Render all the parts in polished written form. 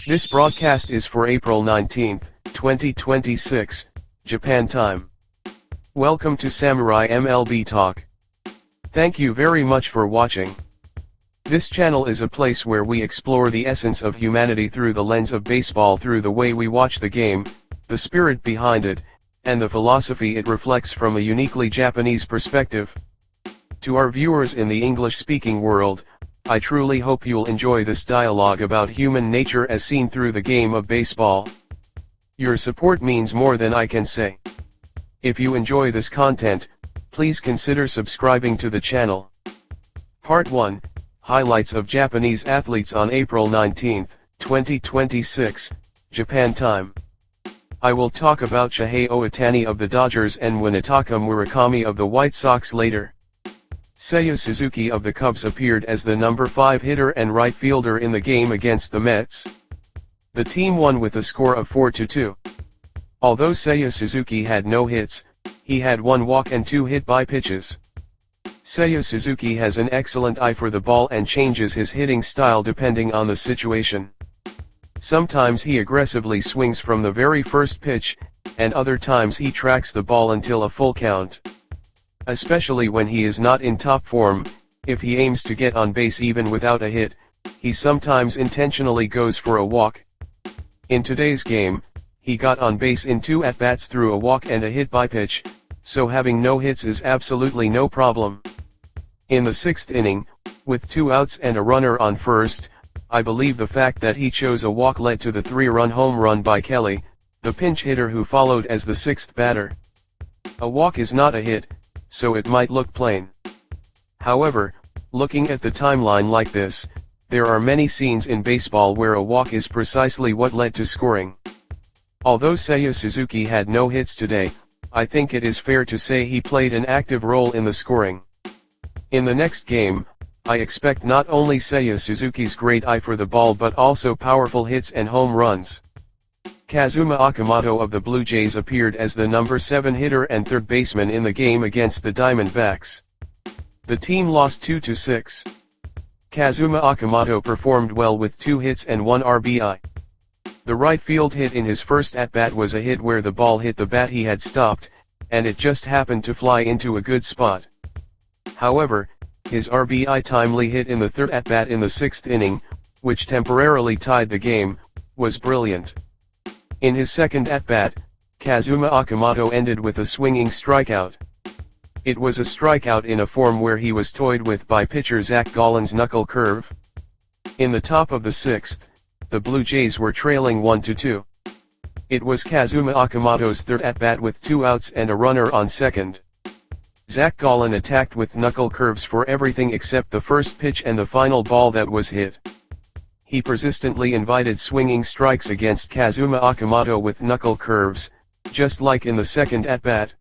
This broadcast is for April 19, 2026, Japan time. Welcome to Samurai MLB Talk. Thank you very much for watching. This channel is a place where we explore the essence of humanity through the lens of baseball, through the way we watch the game, the spirit behind it, and the philosophy it reflects from a uniquely Japanese perspective. To our viewers in the English-speaking world, I truly hope you'll enjoy this dialogue about human nature as seen through the game of baseball. Your support means more than I can say. If you enjoy this content, please consider subscribing to the channel. Part 1, Highlights of Japanese Athletes on April 19, 2026, Japan time. I will talk about Shohei Ohtani of the Dodgers and Munetaka Murakami of the White Sox later. Seiya Suzuki of the Cubs appeared as the number 5 hitter and right fielder in the game against the Mets. The team won with a score of 4-2. Although Seiya Suzuki had no hits, he had 1 walk and 2 hit by pitches. Seiya Suzuki has an excellent eye for the ball and changes his hitting style depending on the situation. Sometimes he aggressively swings from the very first pitch, and other times he tracks the ball until a full count. Especially when he is not in top form, if he aims to get on base even without a hit, he sometimes intentionally goes for a walk. In today's game, he got on base in 2 at-bats through a walk and a hit by pitch, so having no hits is absolutely no problem. In the 6th inning, with 2 outs and a runner on first, I believe the fact that he chose a walk led to the 3-run home run by Kelly, the pinch hitter who followed as the 6th batter. A walk is not a hit, so it might look plain. However, looking at the timeline like this, there are many scenes in baseball where a walk is precisely what led to scoring. Although Seiya Suzuki had no hits today, I think it is fair to say he played an active role in the scoring. In the next game, I expect not only Seiya Suzuki's great eye for the ball but also powerful hits and home runs. Kazuma Okamoto of the Blue Jays appeared as the number 7 hitter and third baseman in the game against the Diamondbacks. The team lost 2-6. Kazuma Okamoto performed well with 2 hits and 1 RBI. The right field hit in his first at-bat was a hit where the ball hit the bat he had stopped, and it just happened to fly into a good spot. However, his RBI timely hit in the third at-bat in the 6th inning, which temporarily tied the game, was brilliant. In his second at-bat, Kazuma Okamoto ended with a swinging strikeout. It was a strikeout in a form where he was toyed with by pitcher Zac Gallen's knuckle curve. In the top of the 6th, the Blue Jays were trailing 1-2. It was Kazuma Okamoto's third at-bat with 2 outs and a runner on second. Zac Gallen attacked with knuckle curves for everything except the first pitch and the final ball that was hit. He persistently invited swinging strikes against Kazuma Okamoto with knuckle curves, just like in the second at-bat.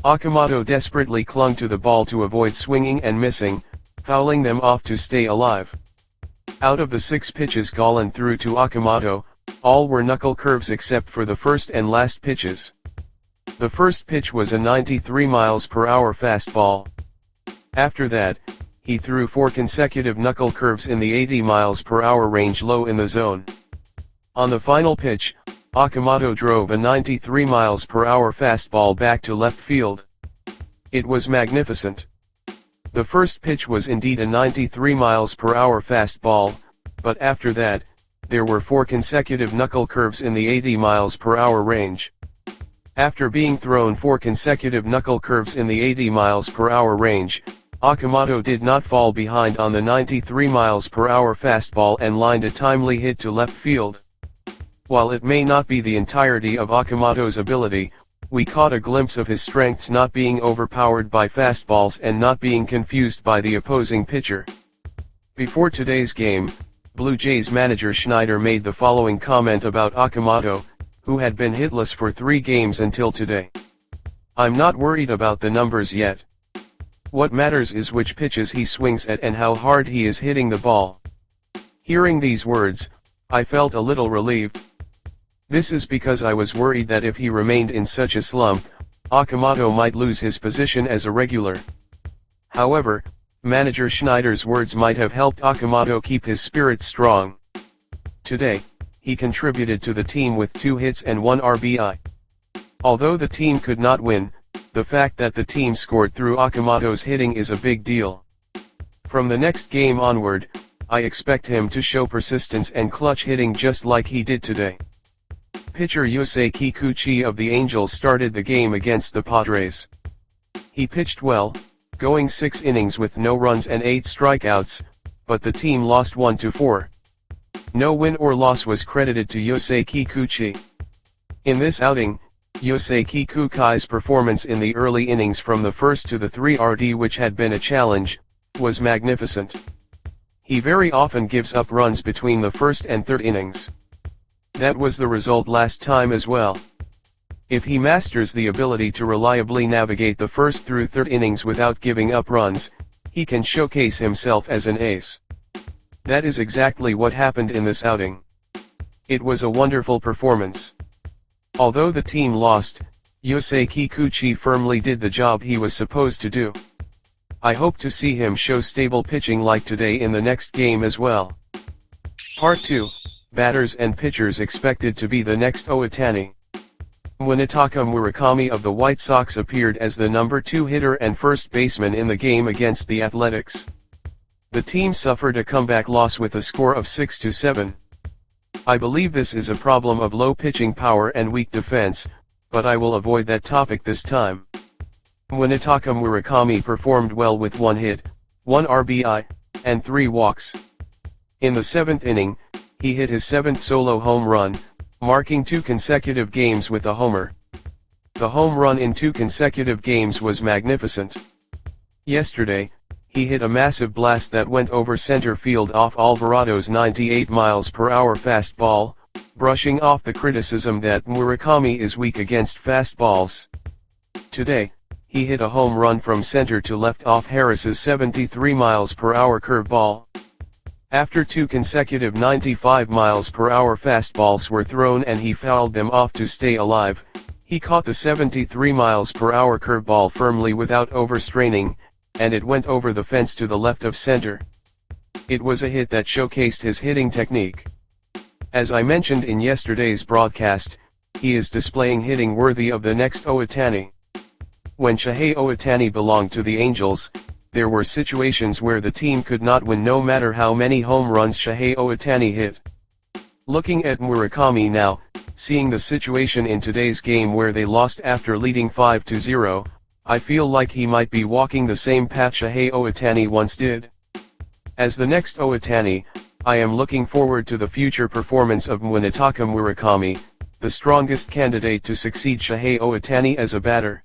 Okamoto desperately clung to the ball to avoid swinging and missing, fouling them off to stay alive. Out of the 6 pitches Gallen threw to Okamoto, all were knuckle curves except for the first and last pitches. The first pitch was a 93 mph fastball. After that, he threw 4 consecutive knuckle curves in the 80 mph range low in the zone. On the final pitch, Okamoto drove a 93 mph fastball back to left field. It was magnificent. The first pitch was indeed a 93 mph fastball, but after that, there were 4 consecutive knuckle curves in the 80 mph range. After being thrown 4 consecutive knuckle curves in the 80 mph range, Okamoto did not fall behind on the 93 mph fastball and lined a timely hit to left field. While it may not be the entirety of Okamoto's ability, we caught a glimpse of his strengths not being overpowered by fastballs and not being confused by the opposing pitcher. Before today's game, Blue Jays manager Schneider made the following comment about Okamoto, who had been hitless for 3 games until today. "I'm not worried about the numbers yet. What matters is which pitches he swings at and how hard he is hitting the ball." Hearing these words, I felt a little relieved. This is because I was worried that if he remained in such a slump, Okamoto might lose his position as a regular. However, Manager Schneider's words might have helped Okamoto keep his spirits strong. Today, he contributed to the team with 2 hits and 1 RBI. Although the team could not win, the fact that the team scored through Okamoto's hitting is a big deal. From the next game onward, I expect him to show persistence and clutch hitting just like he did today. Pitcher Yusei Kikuchi of the Angels started the game against the Padres. He pitched well, going 6 innings with no runs and 8 strikeouts, but the team lost 1-4. No win or loss was credited to Yusei Kikuchi. In this outing, Yusei Kikuchi's performance in the early innings from the first to the 3rd, which had been a challenge, was magnificent. He very often gives up runs between the first and 3rd innings. That was the result last time as well. If he masters the ability to reliably navigate the first through 3rd innings without giving up runs, he can showcase himself as an ace. That is exactly what happened in this outing. It was a wonderful performance. Although the team lost, Yusei Kikuchi firmly did the job he was supposed to do. I hope to see him show stable pitching like today in the next game as well. Part 2, Batters and Pitchers Expected to be the Next Ohtani. Munetaka Murakami of the White Sox appeared as the number 2 hitter and first baseman in the game against the Athletics. The team suffered a comeback loss with a score of 6-7. I believe this is a problem of low pitching power and weak defense, but I will avoid that topic this time. Munetaka Murakami performed well with 1 hit, 1 RBI, and 3 walks. In the 7th inning, he hit his 7th solo home run, marking 2 consecutive games with a homer. The home run in 2 consecutive games was magnificent. Yesterday, he hit a massive blast that went over center field off Alvarado's 98 miles per hour fastball, brushing off the criticism that Murakami is weak against fastballs. Today, he hit a home run from center to left off Harris's 73 miles per hour curveball. After 2 consecutive 95 miles per hour fastballs were thrown and he fouled them off to stay alive, he caught the 73 miles per hour curveball firmly without overstraining, and it went over the fence to the left of center. It was a hit that showcased his hitting technique. As I mentioned in yesterday's broadcast, he is displaying hitting worthy of the next Ohtani. When Shohei Ohtani belonged to the Angels, there were situations where the team could not win no matter how many home runs Shohei Ohtani hit. Looking at Murakami now, seeing the situation in today's game where they lost after leading 5-0, I feel like he might be walking the same path Shohei Ohtani once did. As the next Ohtani, I am looking forward to the future performance of Munetaka Murakami, the strongest candidate to succeed Shohei Ohtani as a batter.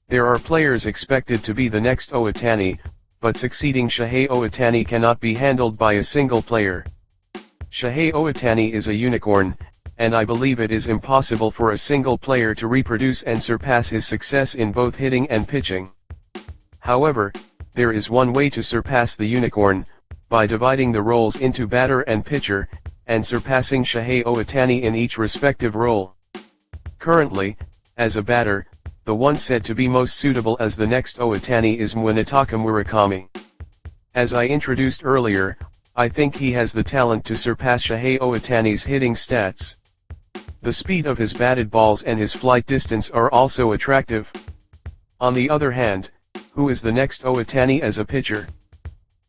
There are players expected to be the next Ohtani, but succeeding Shohei Ohtani cannot be handled by a single player. Shohei Ohtani is a unicorn, and I believe it is impossible for a single player to reproduce and surpass his success in both hitting and pitching. However, there is one way to surpass the unicorn, by dividing the roles into batter and pitcher, and surpassing Shohei Ohtani in each respective role. Currently, as a batter, the one said to be most suitable as the next Ohtani is Munetaka Murakami. As I introduced earlier, I think he has the talent to surpass Shohei Ohtani's hitting stats. The speed of his batted balls and his flight distance are also attractive. On the other hand, who is the next Ohtani as a pitcher?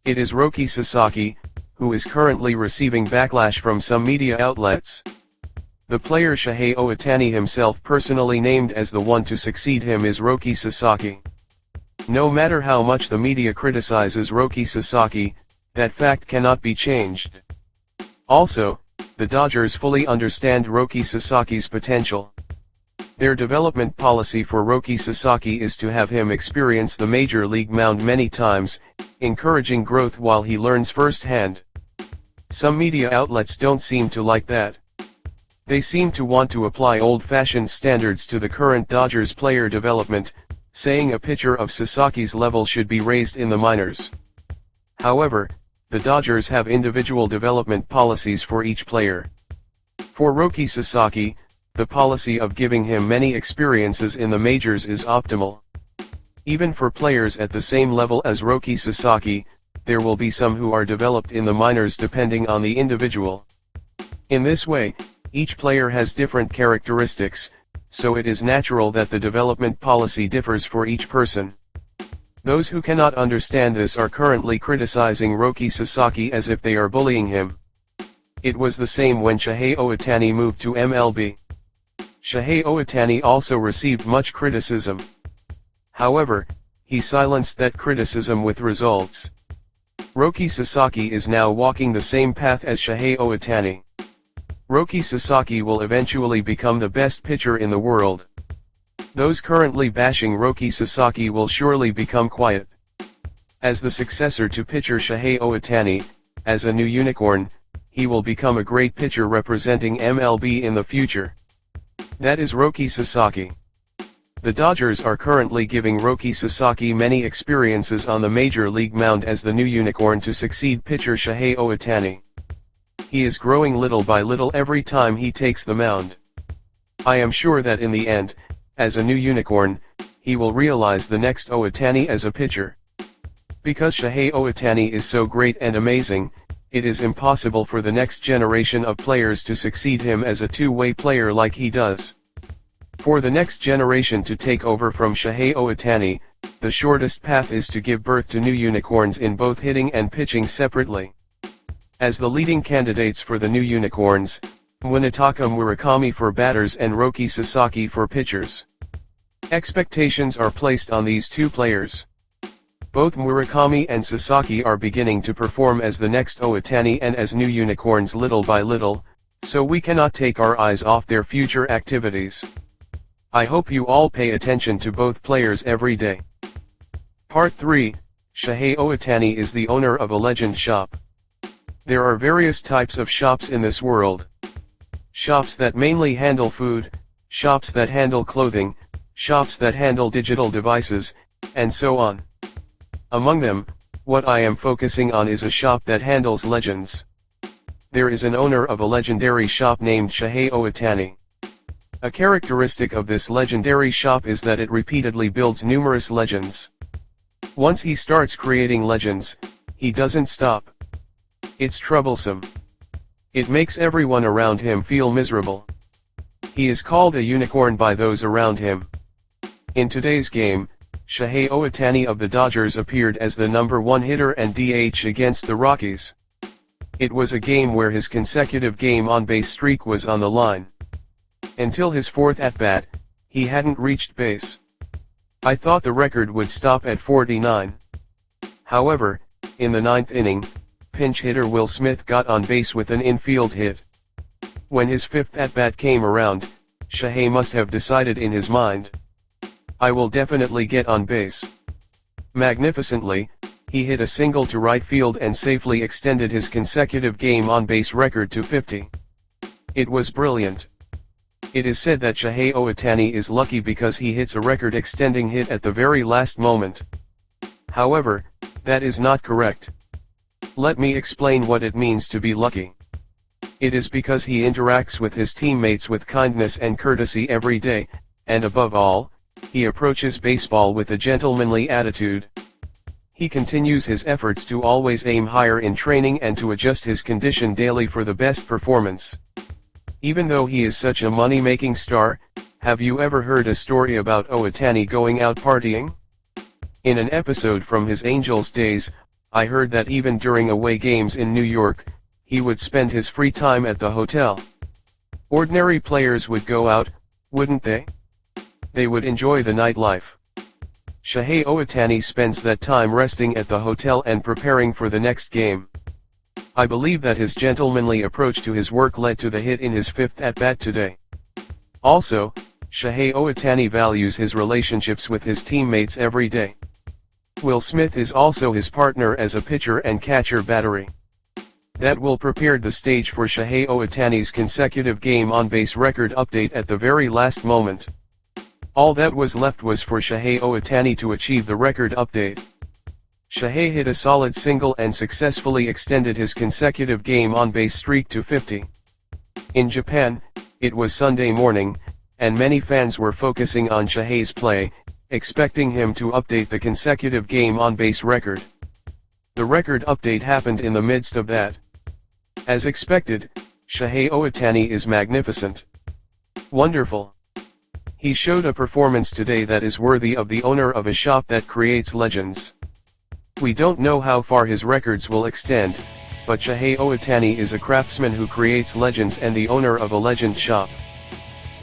It is Roki Sasaki, who is currently receiving backlash from some media outlets. The player Shohei Ohtani himself personally named as the one to succeed him is Roki Sasaki. No matter how much the media criticizes Roki Sasaki, that fact cannot be changed. Also, the Dodgers fully understand Roki Sasaki's potential. Their development policy for Roki Sasaki is to have him experience the major league mound many times, encouraging growth while he learns firsthand. Some media outlets don't seem to like that. They seem to want to apply old-fashioned standards to the current Dodgers player development, saying a pitcher of Sasaki's level should be raised in the minors. However, the Dodgers have individual development policies for each player. For Roki Sasaki, the policy of giving him many experiences in the majors is optimal. Even for players at the same level as Roki Sasaki, there will be some who are developed in the minors depending on the individual. In this way, each player has different characteristics, so it is natural that the development policy differs for each person. Those who cannot understand this are currently criticizing Roki Sasaki as if they are bullying him. It was the same when Shohei Ohtani moved to MLB. Shohei Ohtani also received much criticism. However, he silenced that criticism with results. Roki Sasaki is now walking the same path as Shohei Ohtani. Roki Sasaki will eventually become the best pitcher in the world. Those currently bashing Roki Sasaki will surely become quiet. As the successor to pitcher Shohei Ohtani, as a new unicorn, he will become a great pitcher representing MLB in the future. That is Roki Sasaki. The Dodgers are currently giving Roki Sasaki many experiences on the major league mound as the new unicorn to succeed pitcher Shohei Ohtani. He is growing little by little every time he takes the mound. I am sure that in the end, as a new unicorn, he will realize the next Ohtani as a pitcher. Because Shohei Ohtani is so great and amazing, it is impossible for the next generation of players to succeed him as a two-way player like he does. For the next generation to take over from Shohei Ohtani, the shortest path is to give birth to new unicorns in both hitting and pitching separately. As the leading candidates for the new unicorns, Munetaka Murakami for batters and Roki Sasaki for pitchers. Expectations are placed on these two players. Both Murakami and Sasaki are beginning to perform as the next Ohtani and as new unicorns little by little, so we cannot take our eyes off their future activities. I hope you all pay attention to both players every day. Part 3, Shohei Ohtani is the owner of a legend shop. There are various types of shops in this world. Shops that mainly handle food, shops that handle clothing, shops that handle digital devices, and so on. Among them, what I am focusing on is a shop that handles legends. There is an owner of a legendary shop named Shohei Ohtani. A characteristic of this legendary shop is that it repeatedly builds numerous legends. Once he starts creating legends, he doesn't stop. It's troublesome. It makes everyone around him feel miserable. He is called a unicorn by those around him. In today's game, Shohei Ohtani of the Dodgers appeared as the #1 hitter and DH against the Rockies. It was a game where his consecutive game on-base streak was on the line. Until his fourth at-bat, he hadn't reached base. I thought the record would stop at 49. However, in the ninth inning, pinch hitter Will Smith got on base with an infield hit. When his fifth at-bat came around, Shohei must have decided in his mind, I will definitely get on base. Magnificently, he hit a single to right field and safely extended his consecutive game on-base record to 50. It was brilliant. It is said that Shohei Ohtani is lucky because he hits a record-extending hit at the very last moment. However, that is not correct. Let me explain what it means to be lucky. It is because he interacts with his teammates with kindness and courtesy every day, and above all, he approaches baseball with a gentlemanly attitude. He continues his efforts to always aim higher in training and to adjust his condition daily for the best performance. Even though he is such a money-making star, have you ever heard a story about Ohtani going out partying? In an episode from his Angels days, I heard that even during away games in New York, he would spend his free time at the hotel. Ordinary players would go out, wouldn't they? They would enjoy the nightlife. Shohei Ohtani spends that time resting at the hotel and preparing for the next game. I believe that his gentlemanly approach to his work led to the hit in his fifth at-bat today. Also, Shohei Ohtani values his relationships with his teammates every day. Will Smith is also his partner as a pitcher and catcher battery. That will prepare the stage for Shohei Ohtani's consecutive game on-base record update at the very last moment. All that was left was for Shohei Ohtani to achieve the record update. Shohei hit a solid single and successfully extended his consecutive game on-base streak to 50. In Japan, it was Sunday morning, and many fans were focusing on Shohei's play, expecting him to update the consecutive game on-base record. The record update happened in the midst of that. As expected, Shohei Ohtani is magnificent. Wonderful. He showed a performance today that is worthy of the owner of a shop that creates legends. We don't know how far his records will extend, but Shohei Ohtani is a craftsman who creates legends and the owner of a legend shop.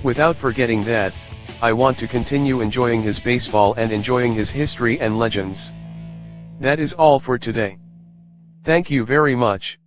Without forgetting that, I want to continue enjoying his baseball and enjoying his history and legends. That is all for today. Thank you very much.